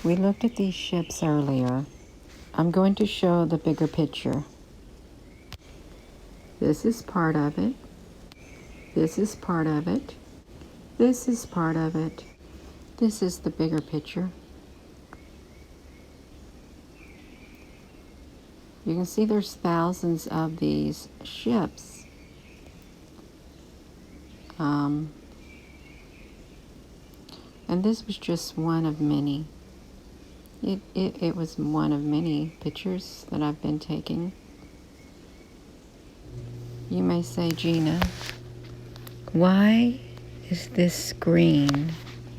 We looked at these ships earlier. I'm going to show the bigger picture. This is part of it. This is part of it. This is part of it. This is the bigger picture. You can see there's thousands of these ships. And this was just one of many. It was one of many pictures that I've been taking. You may say, Gina, why is this green?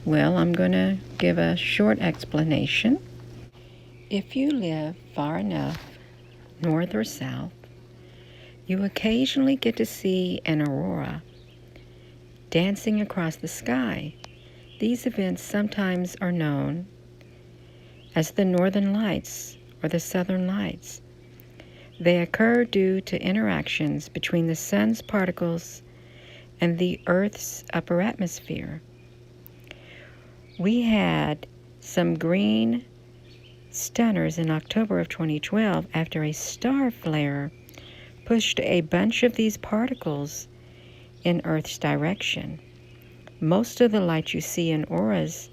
Well, I'm going to give a short explanation. If you live far enough north or south, you occasionally get to see an aurora dancing across the sky. These events sometimes are known as the Northern Lights or the Southern Lights. They occur due to interactions between the sun's particles and the Earth's upper atmosphere. We had some green stunners in October of 2012 after a star flare pushed a bunch of these particles in Earth's direction. Most of the light you see in auroras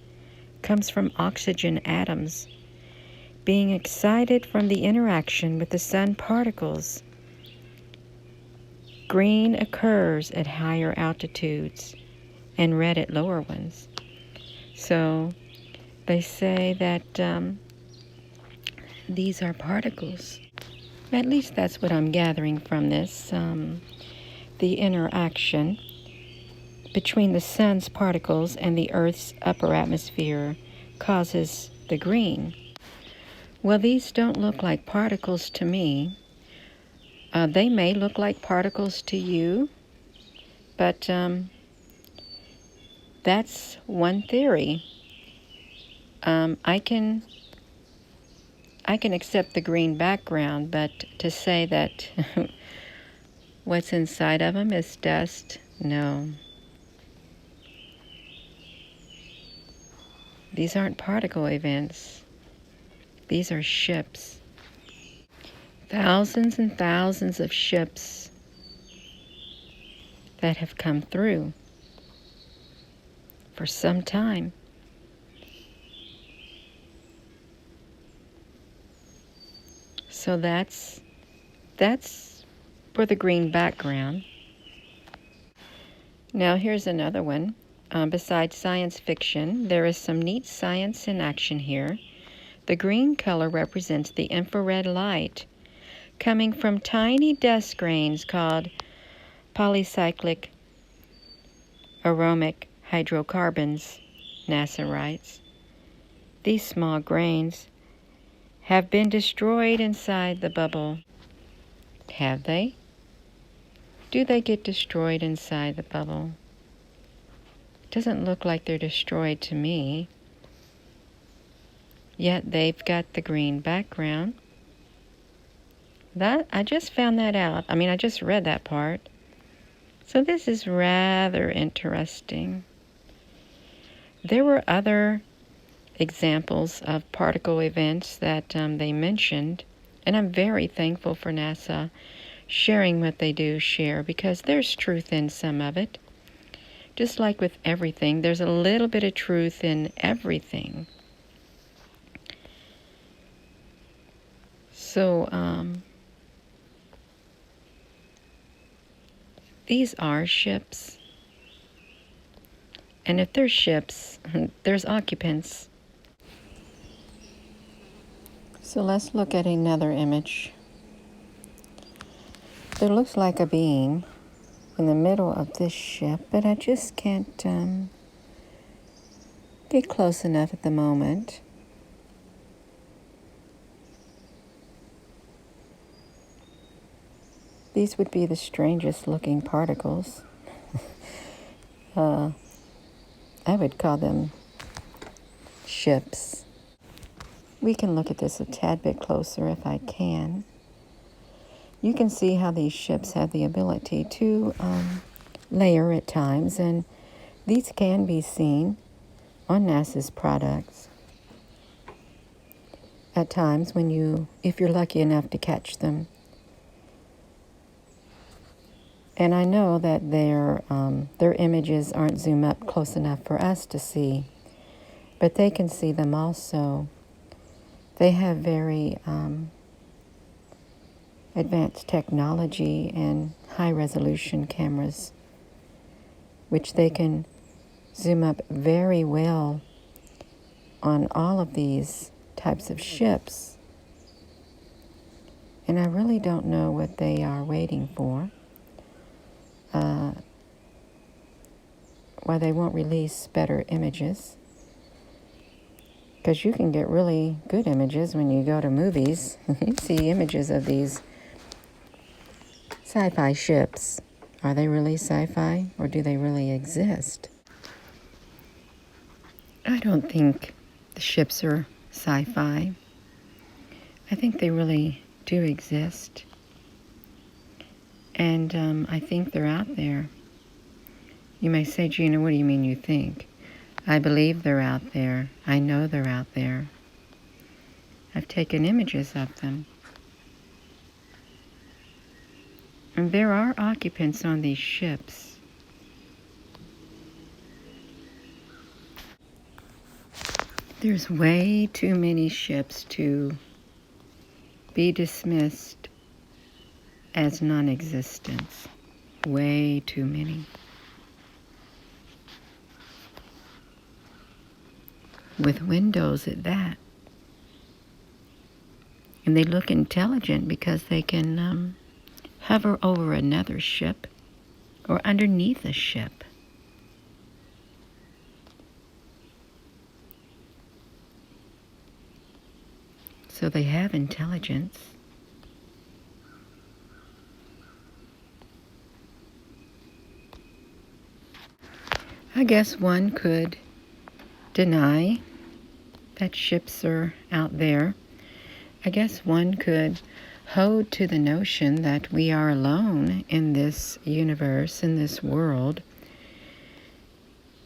comes from oxygen atoms being excited from the interaction with the sun particles. Green occurs at higher altitudes and red at lower ones. So they say that these are particles. At least that's what I'm gathering from this. The interaction between the sun's particles and the Earth's upper atmosphere causes the green. Well, these don't look like particles to me. They may look like particles to you, but that's one theory. I can accept the green background, but to say that what's inside of them is dust, no. These aren't particle events. These are ships. Thousands and thousands of ships that have come through for some time. So that's for the green background. Now here's another one. Besides science fiction, there is some neat science in action here. The green color represents the infrared light coming from tiny dust grains called polycyclic aromatic hydrocarbons, NASA writes. These small grains have been destroyed inside the bubble. Have they? Do they get destroyed inside the bubble? Doesn't look like they're destroyed to me. Yet they've got the green background. I just found that out. I just read that part. So this is rather interesting. There were other examples of particle events that they mentioned, and I'm very thankful for NASA sharing what they do share, because there's truth in some of it. Just like with everything, there's a little bit of truth in everything. So, these are ships. And if they're ships, there's occupants. So let's look at another image. There looks like a beam in the middle of this ship, but I just can't get close enough at the moment. These would be the strangest looking particles. I would call them ships. We can look at this a tad bit closer if I can. You can see how these ships have the ability to layer at times, and these can be seen on NASA's products. at times if you're lucky enough to catch them. And I know that their images aren't zoomed up close enough for us to see, but they can see them also. They have very advanced technology and high-resolution cameras, which they can zoom up very well on all of these types of ships. And I really don't know what they are waiting for. Why they won't release better images. Because you can get really good images when you go to movies. You see images of these sci-fi ships. Are they really sci-fi, or do they really exist? I don't think the ships are sci-fi. I think they really do exist. And I think they're out there. You may say, Gina, what do you mean you think? I believe they're out there. I know they're out there. I've taken images of them. And there are occupants on these ships. There's way too many ships to be dismissed as non-existence. Way too many. With windows at that. And they look intelligent because they can hover over another ship or underneath a ship. So they have intelligence. I guess one could deny that ships are out there. I guess one could hold to the notion that we are alone in this universe, in this world,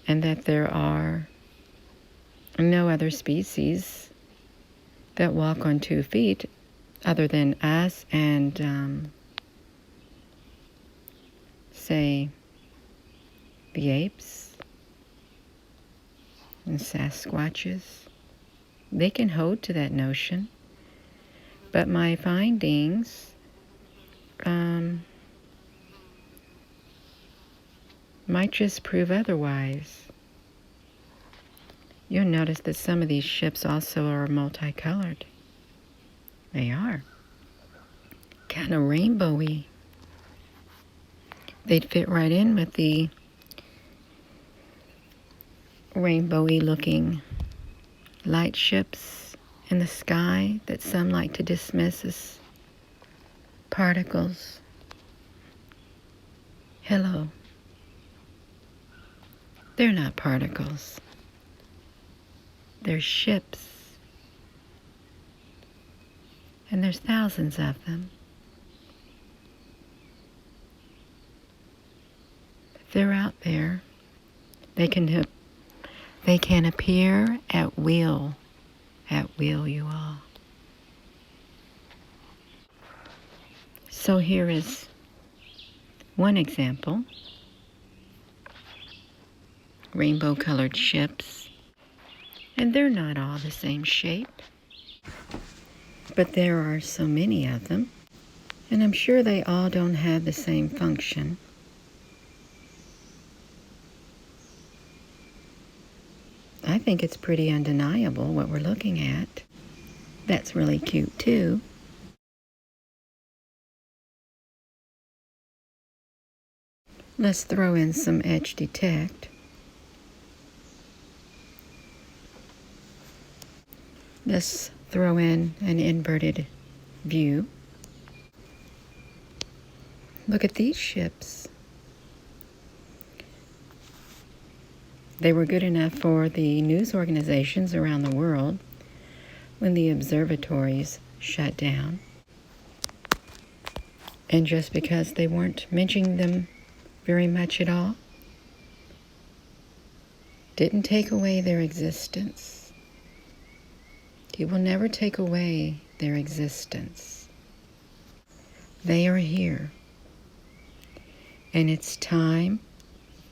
and that there are no other species that walk on 2 feet other than us and, say, the apes and Sasquatches. They can hold to that notion. But my findings might just prove otherwise. You'll notice that some of these ships also are multicolored. They are. Kind of rainbowy. They'd fit right in with the rainbowy looking light ships in the sky that some like to dismiss as particles. Hello. They're not particles. They're ships. And there's thousands of them. They're out there. They can appear at will. At will, you all. So here is one example. Rainbow-colored ships. And they're not all the same shape. But there are so many of them. And I'm sure they all don't have the same function. I think it's pretty undeniable what we're looking at. That's really cute too. Let's throw in some edge detect. Let's throw in an inverted view. Look at these ships. They were good enough for the news organizations around the world when the observatories shut down. And just because they weren't mentioning them very much at all, didn't take away their existence. He will never take away their existence. They are here. And it's time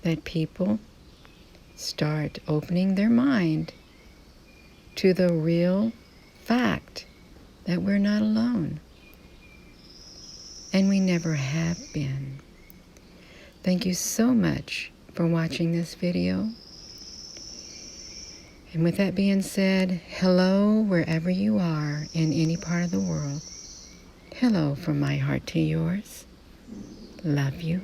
that people start opening their mind to the real fact that we're not alone. And we never have been. Thank you so much for watching this video. And with that being said, hello wherever you are in any part of the world. Hello from my heart to yours. Love you.